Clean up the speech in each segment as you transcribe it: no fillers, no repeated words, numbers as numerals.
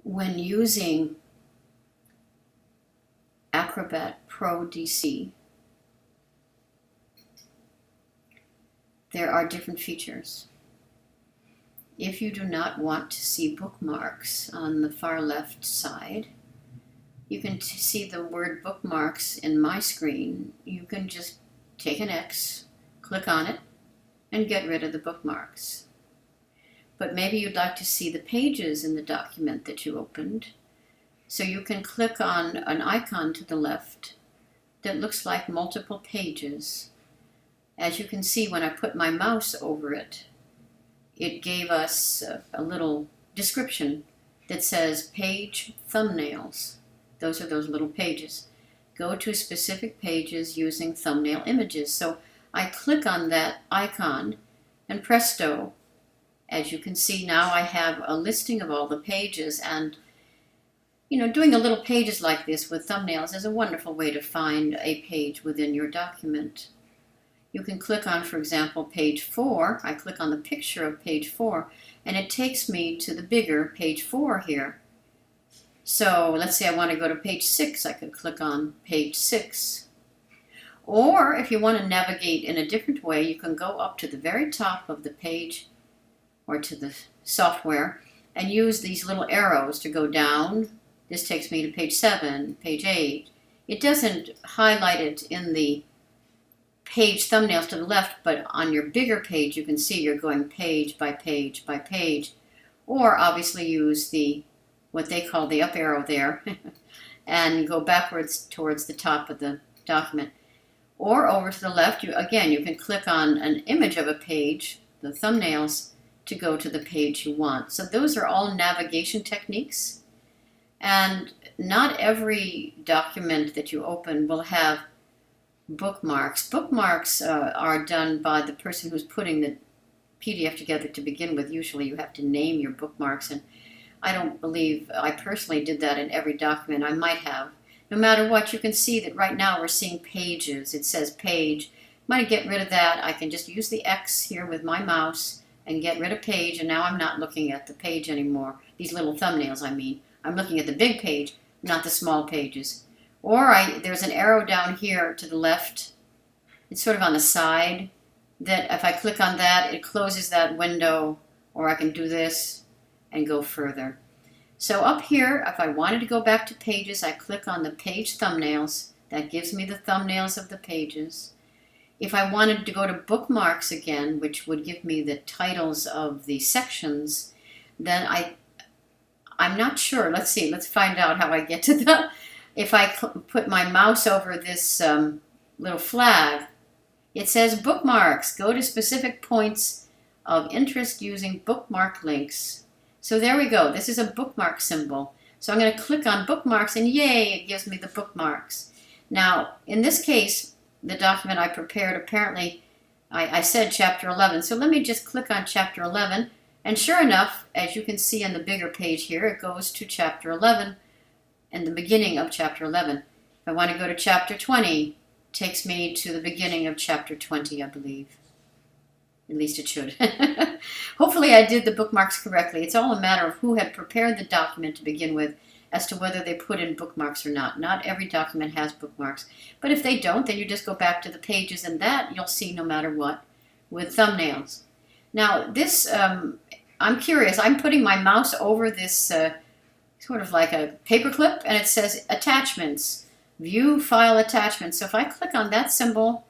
when using Acrobat Pro DC, there are different features. If you do not want to see bookmarks on the far left side, you can see the word bookmarks in my screen. You can just take an X, click on it, and get rid of the bookmarks. But maybe you'd like to see the pages in the document that you opened. So you can click on an icon to the left that looks like multiple pages. As you can see, when I put my mouse over it, it gave us a little description that says page thumbnails. Those are those little pages. Go to specific pages using thumbnail images. So I click on that icon and presto, as you can see now I have a listing of all the pages. And doing a little pages like this with thumbnails is a wonderful way to find a page within your document. You can click on, for example, page 4. I click on the picture of page 4 and it takes me to the bigger page 4 here. So let's say I want to go to page 6, I could click on page 6. Or if you want to navigate in a different way, you can go up to the very top of the page or to the software and use these little arrows to go down. This takes me to page 7, page 8. It doesn't highlight it in the page thumbnails to the left, but on your bigger page you can see you're going page by page by page. Or obviously use what they call the up arrow there and go backwards towards the top of the document. Or over to the left, you can click on an image of a page, the thumbnails, to go to the page you want. So those are all navigation techniques. And not every document that you open will have bookmarks. Bookmarks are done by the person who's putting the PDF together to begin with. Usually you have to name your bookmarks, and I don't believe I personally did that in every document. I might have. No matter what, you can see that right now we're seeing pages. It says page. I'm going to get rid of that. I can just use the X here with my mouse and get rid of page, and now I'm not looking at the page anymore. These little thumbnails, I mean. I'm looking at the big page, not the small pages. Or there's an arrow down here to the left. It's sort of on the side, that if I click on that, it closes that window, or I can do this and go further. So up here, if I wanted to go back to pages, I click on the page thumbnails. That gives me the thumbnails of the pages. If I wanted to go to bookmarks again, which would give me the titles of the sections, then I'm not sure. Let's see. Let's find out how I get to that. If I put my mouse over this little flag, it says bookmarks. Go to specific points of interest using bookmark links. So there we go. This is a bookmark symbol. So I'm going to click on bookmarks, and yay, it gives me the bookmarks. Now, in this case, the document I prepared, apparently, I said chapter 11. So let me just click on chapter 11. And sure enough, as you can see on the bigger page here, it goes to chapter 11 and the beginning of chapter 11. If I want to go to chapter 20, it takes me to the beginning of chapter 20, I believe. At least it should. Hopefully I did the bookmarks correctly. It's all a matter of who had prepared the document to begin with as to whether they put in bookmarks or not. Not every document has bookmarks. But if they don't, then you just go back to the pages, and that you'll see no matter what with thumbnails. Now this, I'm curious. I'm putting my mouse over this sort of like a paperclip, and it says attachments. View file attachments. So if I click on that symbol,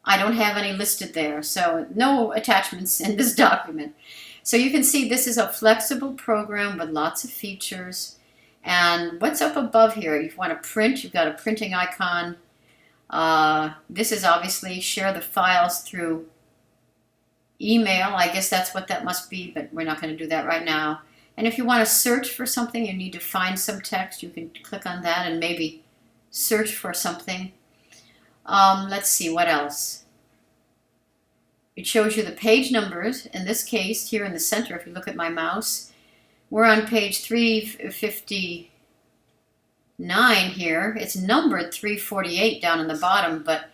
I don't have any listed there, so no attachments in this document. So you can see this is a flexible program with lots of features. And what's up above here? If you want to print, you've got a printing icon. This is obviously share the files through email. I guess that's what that must be, but we're not going to do that right now. And if you want to search for something, you need to find some text, you can click on that and maybe search for something. Let's see, what else? It shows you the page numbers. In this case, here in the center, if you look at my mouse, we're on page 359 here. It's numbered 348 down in the bottom, but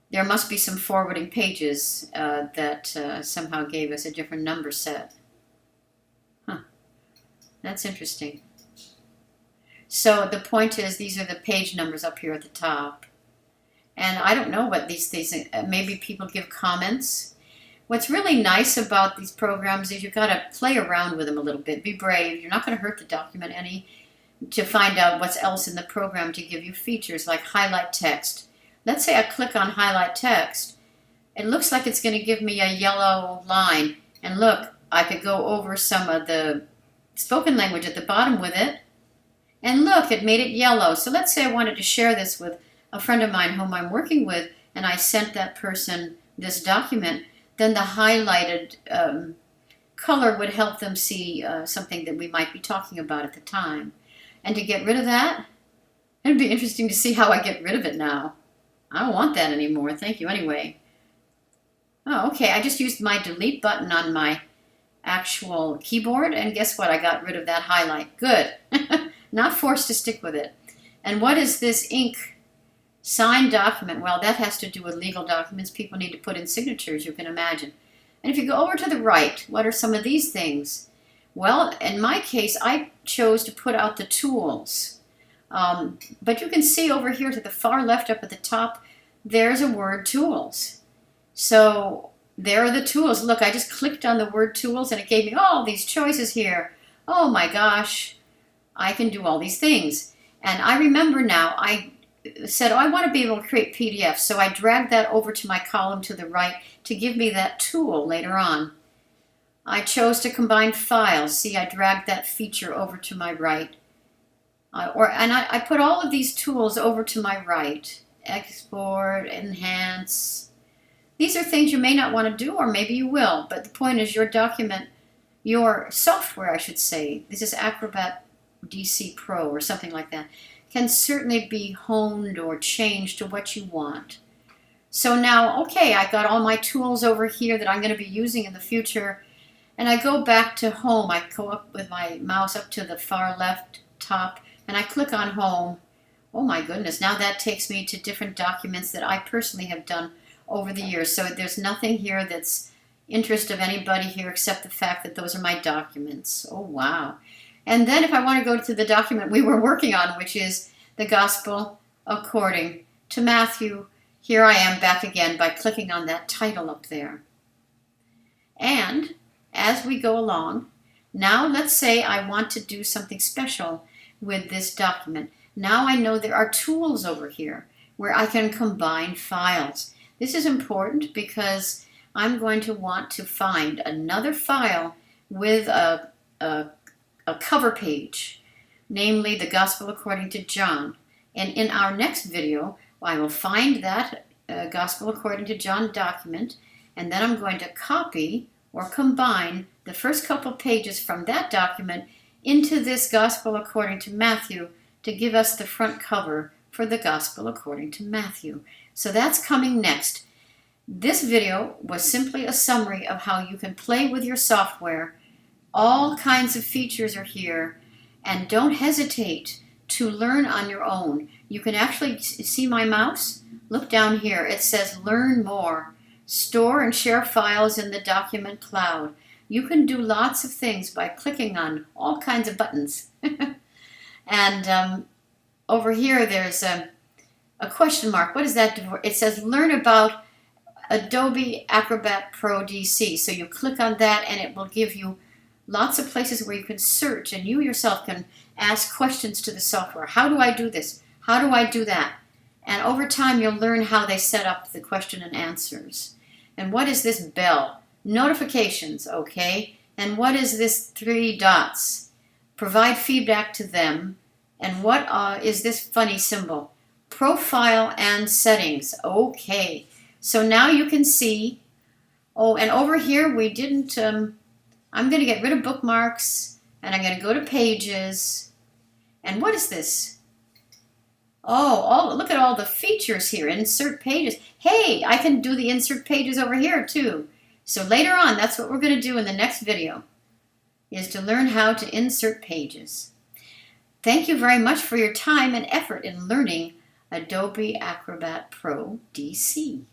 there must be some forwarding pages that somehow gave us a different number set. Huh. That's interesting. So the point is, these are the page numbers up here at the top. And I don't know what these things, maybe people give comments. What's really nice about these programs is you've got to play around with them a little bit. Be brave. You're not going to hurt the document any to find out what's else in the program to give you features like highlight text. Let's say I click on highlight text. It looks like it's going to give me a yellow line. And look, I could go over some of the spoken language at the bottom with it. And look, it made it yellow. So let's say I wanted to share this with a friend of mine whom I'm working with, and I sent that person this document, then the highlighted color would help them see something that we might be talking about at the time. And to get rid of that, it'd be interesting to see how I get rid of it now. I don't want that anymore. Thank you anyway. Oh, okay. I just used my delete button on my actual keyboard, and guess what? I got rid of that highlight. Good. Not forced to stick with it. And what is this ink signed document? Well, that has to do with legal documents. People need to put in signatures, you can imagine. And if you go over to the right, what are some of these things? Well, in my case, I chose to put out the tools. But you can see over here to the far left up at the top, there's a word tools. So there are the tools. Look, I just clicked on the word tools and it gave me all these choices here. Oh my gosh, I can do all these things. And I remember now, I said, oh, I want to be able to create PDFs. So I dragged that over to my column to the right to give me that tool later on. I chose to combine files. See, I dragged that feature over to my right. I put all of these tools over to my right. Export, enhance. These are things you may not want to do, or maybe you will. But the point is your document, your software, I should say, this is Acrobat DC Pro or something like that, can certainly be honed or changed to what you want. So now, okay, I got all my tools over here that I'm going to be using in the future. And I go back to home. I go up with my mouse up to the far left top, and I click on home. Oh my goodness, now that takes me to different documents that I personally have done over the years. So there's nothing here that's interest of anybody here except the fact that those are my documents. Oh wow. And then if I want to go to the document we were working on, which is the Gospel according to Matthew, here I am back again by clicking on that title up there. And as we go along, now let's say I want to do something special with this document. Now I know there are tools over here where I can combine files. This is important because I'm going to want to find another file with a cover page, namely the Gospel according to John. And in our next video, I will find that Gospel according to John document, and then I'm going to copy or combine the first couple pages from that document into this Gospel according to Matthew to give us the front cover for the Gospel according to Matthew. So that's coming next. This video was simply a summary of how you can play with your software. All kinds of features are here, and don't hesitate to learn on your own. You can actually see my mouse. Look down here. It says Learn More. Store and share files in the document cloud. You can do lots of things by clicking on all kinds of buttons. And over here there's a question mark. What is that? It says Learn about Adobe Acrobat Pro DC. So you click on that and it will give you lots of places where you can search, and you yourself can ask questions to the software. How do I do this? How do I do that? And over time you'll learn how they set up the question and answers. And what is this bell? Notifications, okay. And what is this 3 dots? Provide feedback to them. And what is this funny symbol? Profile and settings, okay. So now you can see, oh, and over here we didn't, I'm going to get rid of bookmarks, and I'm going to go to pages. And what is this? Oh, look at all the features here. Insert pages. Hey, I can do the insert pages over here too. So later on, that's what we're going to do in the next video, is to learn how to insert pages. Thank you very much for your time and effort in learning Adobe Acrobat Pro DC.